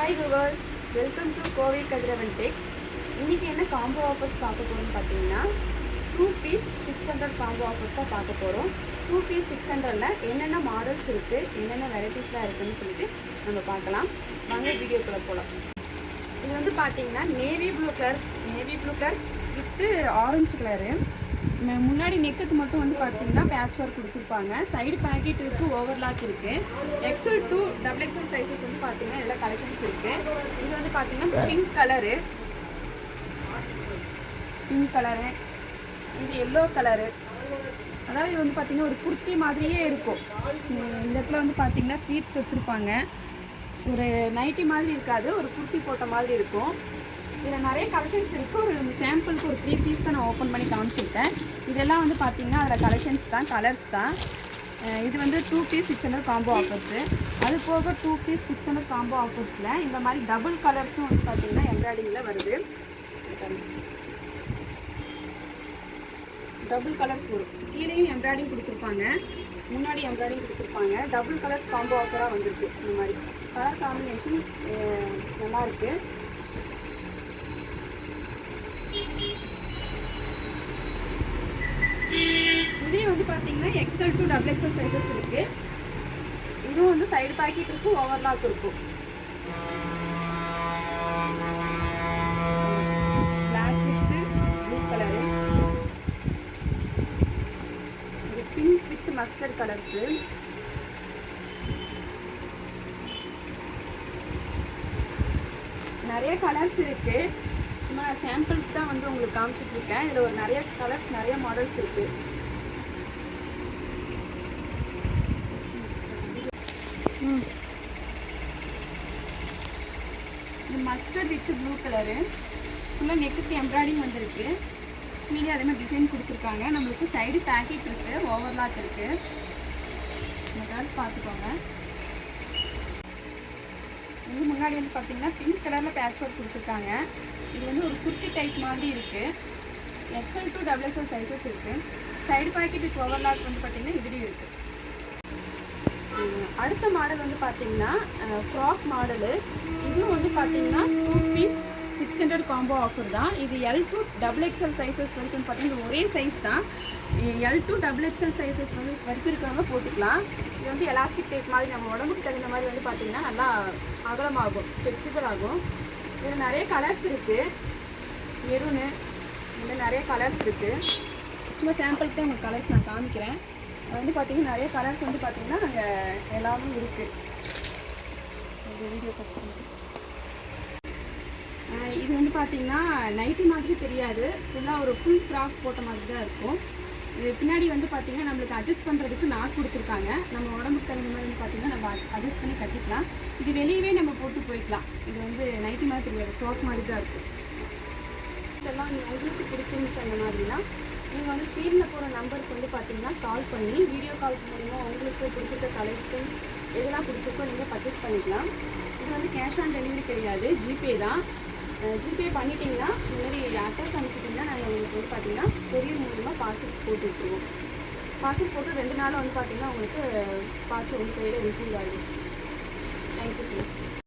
Hi viewers, welcome to Kovai Kathiravan techs. இன்றைக்கி என்ன combo offers பார்க்க போகிறோம்னு பார்த்தீங்கன்னா 2 பீஸ் 600 காம்போ ஆஃபர்ஸ் தான் பார்க்க போகிறோம். 2 பீஸ் 600ல் என்னென்ன மாடல்ஸ் இருக்குது, என்னென்ன வெரைட்டிஸ்லாம் இருக்குதுன்னு சொல்லிட்டு நம்ம பார்க்கலாம். வாங்க வீடியோக்குள்ளே போகலாம். இது வந்து பார்த்தீங்கன்னா navy blue colour with orange colour. முன்னாடி நெக்குக்கு மட்டும் வந்து பார்த்தீங்கன்னா பேட்ச் ஒர்க் கொடுத்துருப்பாங்க. சைடு பேக்கெட் இருக்குது, ஓவர்லாக் இருக்குது. XL to XXL சைஸஸ் வந்து பார்த்தீங்கன்னா எல்லா கலெக்ஷன்ஸ் இருக்குது. இது வந்து பார்த்தீங்கன்னா பிங்க் கலரு, இது எல்லோ கலரு. அதாவது இது வந்து பார்த்தீங்கன்னா ஒரு குர்த்தி மாதிரியே இருக்கும். இந்த இடத்துல வந்து பார்த்தீங்கன்னா ஃபீட்ஸ் வச்சுருப்பாங்க. ஒரு நைட்டி மாதிரி இருக்காது, ஒரு குர்த்தி போட்ட மாதிரி இருக்கும். இதில் நிறைய கலெக்ஷன்ஸ் இருக்குது. ஒரு சாம்பிளுக்கு ஒரு 3 பீஸ் தான் நான் ஓப்பன் பண்ணி காமிச்சிருக்கேன். இதெல்லாம் வந்து பார்த்திங்கன்னா அதில் கலெக்ஷன்ஸ் தான், கலர்ஸ் தான். இது வந்து 2 பீஸ் 600 காம்போ ஆஃபர்ஸு. அது போக 2 பீஸ் 600 காம்போ ஆஃபர்ஸில் இந்த மாதிரி டபுள் கலர்ஸும் வந்து பார்த்திங்கன்னா எம்ப்ராய்டிங்கில் வருது. டபுள் கலர்ஸ் வரும். கீழேயும் எம்ப்ராய்டிங் கொடுத்துருப்பாங்க, முன்னாடி எம்ப்ராய்டிங் கொடுத்துருப்பாங்க. டபுள் கலர்ஸ் காம்போ ஆஃபராக வந்திருக்கு. இந்த மாதிரி கலர் காம்பினேஷன் நல்லாயிருக்கு. இதே வந்து பார்த்தீங்கன்னா XL to XXL சைஸஸ் இருக்குது. இதுவும் வந்து சைடு பாக்கெட் இருக்கும், ஓவர்லாக் இருக்கும். பிளாக் வித் ப்ளூ கலரு, இது பிங்க் வித் மஸ்டர்ட் கலர்ஸு. நிறைய கலர்ஸ் இருக்குது. சும்மா சாம்பிளுக்கு தான் வந்து உங்களுக்கு காமிச்சிட்ருக்கேன். இதில் ஒரு நிறைய கலர்ஸ், நிறைய மாடல்ஸ் இருக்குது. இது மஸ்டர்ட் வித் ப்ளூ கலரு. ஃபுல்லாக நெக்குக்கு எம்ப்ராய்டிங் வந்துருக்கு. கீழே அதே மாதிரி டிசைன் கொடுத்துருக்காங்க. நம்மளுக்கு சைடு பேக்கெட் இருக்குது, ஓவர்லாக் இருக்குது. இந்த கலர்ஸ் பார்த்துக்கோங்க. இது முன்னாடி வந்து பார்த்தீங்கன்னா பிங்க் கலரில் பேட்ச் ஒர்க் கொடுத்துருக்காங்க. இது வந்து ஒரு குர்த்தி டைப் மாதிரி இருக்குது. XL to XXL சைஸஸ் இருக்குது. சைடு பாக்கெட்டுக்கு ஓவர்லாக் வந்து பார்த்திங்கன்னா இதுலேயும் இருக்குது. அடுத்த மாடல் வந்து பார்த்திங்கன்னா ஃப்ராக் மாடலு. இதுவும் வந்து பார்த்திங்கன்னா 2 பீஸ் 600 காம்போ ஆஃபர் தான். இது L to XXL சைஸஸ் வரைக்கும் பார்த்திங்கன்னா ஒரே சைஸ் தான். L to XXL சைஸஸ் வந்து வரைக்கும் இருக்கிறவங்க போட்டுக்கலாம். இது வந்து எலாஸ்டிக் டைப் மாதிரி நம்ம உடம்புக்கு தகுந்த மாதிரி வந்து பார்த்திங்கன்னா நல்லா அகலமாகும், ஃப்ளெக்சிபிள் ஆகும். இதில் நிறைய கலர்ஸ் இருக்குது. மெரூனு, இந்த நிறைய கலர்ஸ் இருக்குது. சும்மா சாம்பிளுக்கு தான் உங்களுக்கு கலர்ஸ் நான் காமிக்கிறேன். வந்து பார்த்திங்கன்னா நிறைய கலர்ஸ் வந்து பார்த்திங்கன்னா அங்கே எல்லாமே இருக்குது. வீடியோ இது வந்து பார்த்திங்கன்னா நைட்டி மாதிரி தெரியாது, ஃபுல்லாக ஒரு ஃபுல் ஃப்ராக் போட்ட மாதிரி தான் இருக்கும். இது பின்னாடி வந்து பார்த்திங்கன்னா நம்மளுக்கு அட்ஜஸ்ட் பண்ணுறதுக்கு நாட் கொடுத்துருக்காங்க. நம்ம உடம்புக்கு தகுந்த மாதிரி வந்து பார்த்திங்கன்னா நம்ம அட்ஜஸ்ட் பண்ணி கட்டிக்கலாம். இது வெளியவே நம்ம போட்டு போய்க்கலாம். இது வந்து நைட்டி மாதிரி தெரியாது, ஃப்ராக் மாதிரி தான் இருக்கும். இதெல்லாம் உங்களுக்கு பிடிச்சிருந்துச்சு அந்த மாதிரினா நீங்கள் வந்து ஸ்க்ரீனில் போகிற நம்பருக்கு வந்து பார்த்திங்கன்னா கால் பண்ணி வீடியோ கால் மூலிமா உங்களுக்கு பிடிச்சிருக்க கலெக்ஷன் எதெல்லாம் பிடிச்சிருக்கோ நீங்கள் பர்ச்சேஸ் பண்ணிக்கலாம். இது வந்து கேஷ் ஆன் டெலிவரி கிடையாது, ஜிபே தான். ஜிபே பண்ணிட்டீங்கன்னா இந்த மாதிரி அட்ரஸ் அனுப்பிச்சிட்டிங்கன்னா நாங்கள் உங்களுக்கு வந்து பார்த்திங்கன்னா கொரியர் மூலமாக பார்சல் போட்டு விட்டுருவோம். பார்சல் போட்டு 2 நாள் வந்து பார்த்திங்கன்னா உங்களுக்கு பார்சல் வந்து கையில் ரிசீவ் ஆகும். Thank you friends.